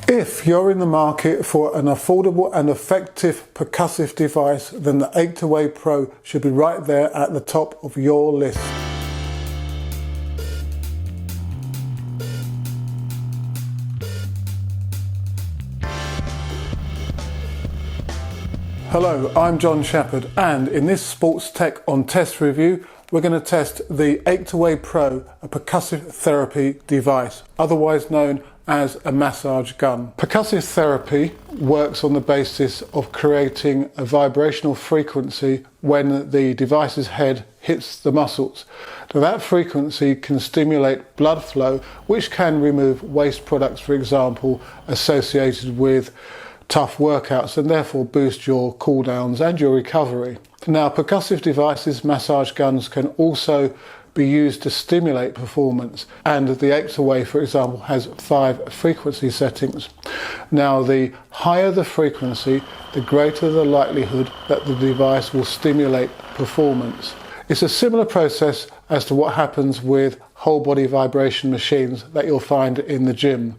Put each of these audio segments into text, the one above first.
If you're in the market for an affordable and effective percussive device, then the Achedaway Pro should be right there at the top of your list. Hello, I'm John Shepherd, and in this Sports Tech on Test review, we're going to test the Achedaway Pro, a percussive therapy device, otherwise known as a massage gun. Percussive therapy works on the basis of creating a vibrational frequency when the device's head hits the muscles. Now that frequency can stimulate blood flow, which can remove waste products, for example, associated with tough workouts, and therefore boost your cool downs and your recovery. Now, percussive devices, massage guns, can also be used to stimulate performance, and the Achedaway, for example, has 5 frequency settings. Now, the higher the frequency, the greater the likelihood that the device will stimulate performance. It's a similar process as to what happens with whole body vibration machines that you'll find in the gym.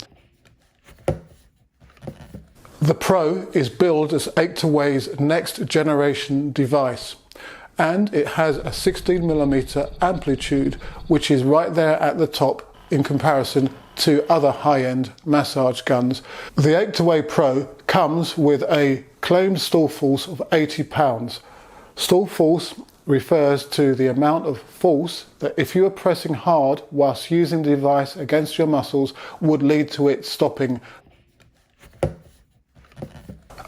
The Pro is billed as Achedaway's next generation device, and it has a 16mm amplitude, which is right there at the top in comparison to other high-end massage guns. The Achedaway Pro comes with a claimed stall force of 80 pounds. Stall force refers to the amount of force that, if you are pressing hard whilst using the device against your muscles, would lead to it stopping.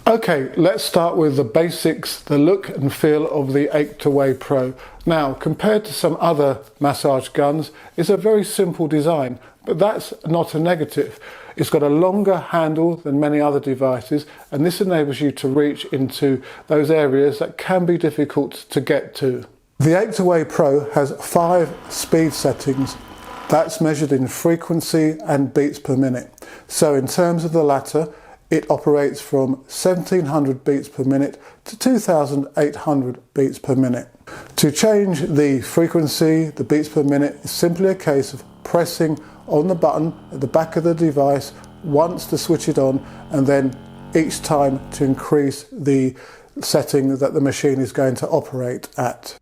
Okay, let's start with the basics, the look and feel of the Achedaway Pro. Now, compared to some other massage guns, it's a very simple design, but that's not a negative. It's got a longer handle than many other devices, and this enables you to reach into those areas that can be difficult to get to. The Achedaway Pro has 5 speed settings. That's measured in frequency and beats per minute. So in terms of the latter, it operates from 1700 beats per minute to 2800 beats per minute. To change the frequency, the beats per minute, is simply a case of pressing on the button at the back of the device once to switch it on, and then each time to increase the setting that the machine is going to operate at.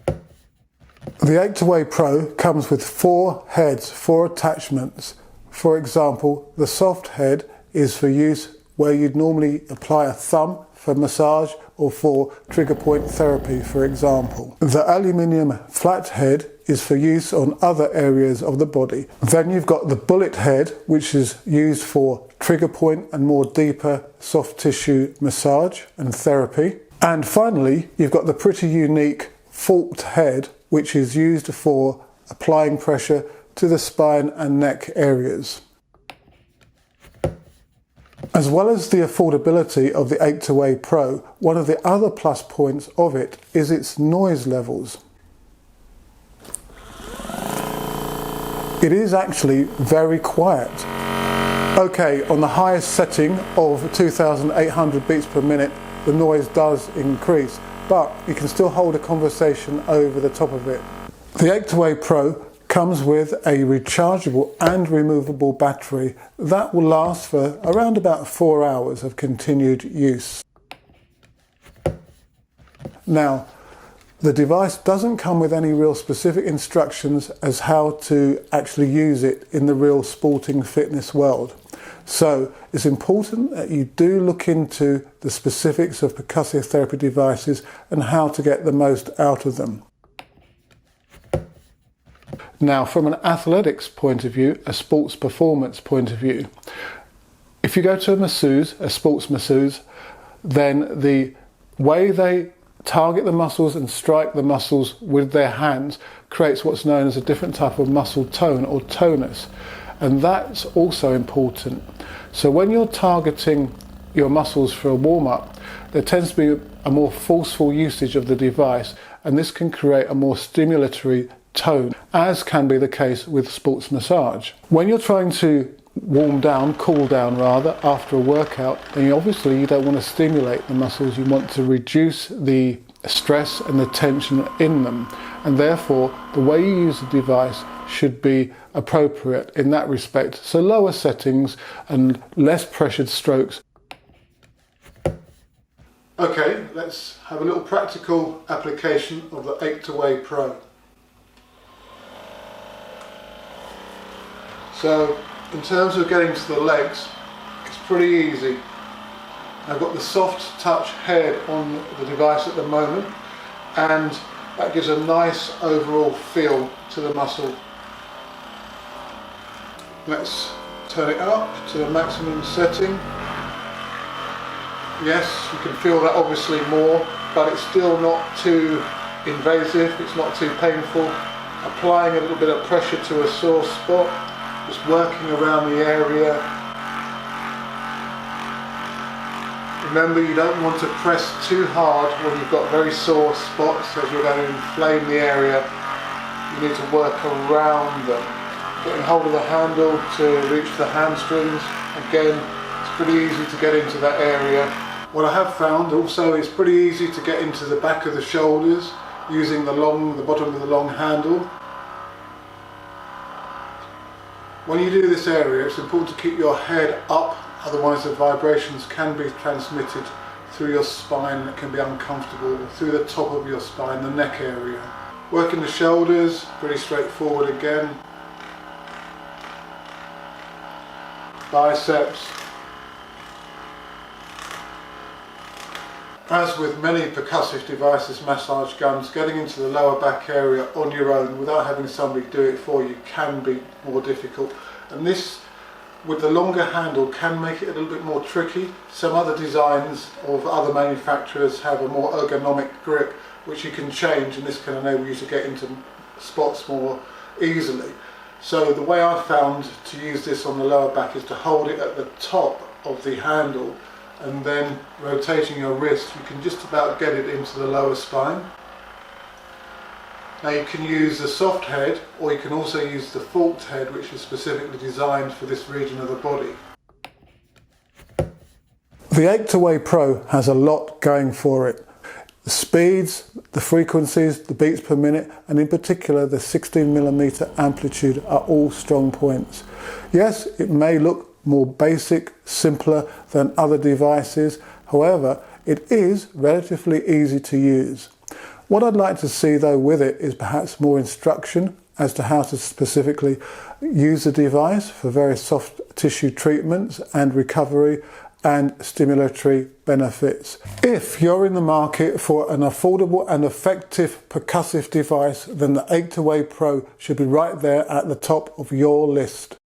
The Achedaway Pro comes with 4 heads, 4 attachments. For example, the soft head is for use where you'd normally apply a thumb for massage or for trigger point therapy, for example. The aluminium flat head is for use on other areas of the body. Then you've got the bullet head, which is used for trigger point and more deeper soft tissue massage and therapy. And finally, you've got the pretty unique forked head, which is used for applying pressure to the spine and neck areas. As well as the affordability of the Achedaway Pro, one of the other plus points of it is its noise levels. It is actually very quiet. Okay, on the highest setting of 2800 beats per minute, the noise does increase, but you can still hold a conversation over the top of it. The Achedaway Pro comes with a rechargeable and removable battery that will last for around about 4 hours of continued use. Now, the device doesn't come with any real specific instructions as how to actually use it in the real sporting fitness world. So it's important that you do look into the specifics of percussive therapy devices and how to get the most out of them. Now, from an athletics point of view, a sports performance point of view, if you go to a masseuse, a sports masseuse, then the way they target the muscles and strike the muscles with their hands creates what's known as a different type of muscle tone or tonus. And that's also important. So when you're targeting your muscles for a warm-up, there tends to be a more forceful usage of the device, and this can create a more stimulatory tone, as can be the case with sports massage. When you're trying to warm down, cool down rather, after a workout, then obviously you don't want to stimulate the muscles, you want to reduce the stress and the tension in them, and therefore the way you use the device should be appropriate in that respect. So lower settings and less pressured strokes. Okay, let's have a little practical application of the Achedaway Pro. So in terms of getting to the legs, it's pretty easy. I've got the soft touch head on the device at the moment, and that gives a nice overall feel to the muscle. Let's turn it up to the maximum setting. Yes, you can feel that obviously more, but it's still not too invasive, it's not too painful. Applying a little bit of pressure to a sore spot, just working around the area. Remember, you don't want to press too hard when you've got very sore spots, as you're going to inflame the area. You need to work around them. Getting hold of the handle to reach the hamstrings. Again, it's pretty easy to get into that area. What I have found also is pretty easy to get into the back of the shoulders using the bottom of the long handle. When you do this area, it's important to keep your head up, otherwise the vibrations can be transmitted through your spine and it can be uncomfortable, through the top of your spine, the neck area. Working the shoulders, pretty straightforward again. Biceps. As with many percussive devices, massage guns, getting into the lower back area on your own without having somebody do it for you can be more difficult. And this, with the longer handle, can make it a little bit more tricky. Some other designs of other manufacturers have a more ergonomic grip which you can change, and this can enable you to get into spots more easily. So the way I've found to use this on the lower back is to hold it at the top of the handle, and then rotating your wrist you can just about get it into the lower spine. Now you can use the soft head, or you can also use the forked head, which is specifically designed for this region of the body. The Achedaway Pro has a lot going for it. The speeds, the frequencies, the beats per minute, and in particular the 16mm amplitude are all strong points. Yes, it may look more basic, simpler than other devices. However, it is relatively easy to use. What I'd like to see though with it is perhaps more instruction as to how to specifically use the device for various soft tissue treatments and recovery and stimulatory benefits. If you're in the market for an affordable and effective percussive device, then the Achedaway Pro should be right there at the top of your list.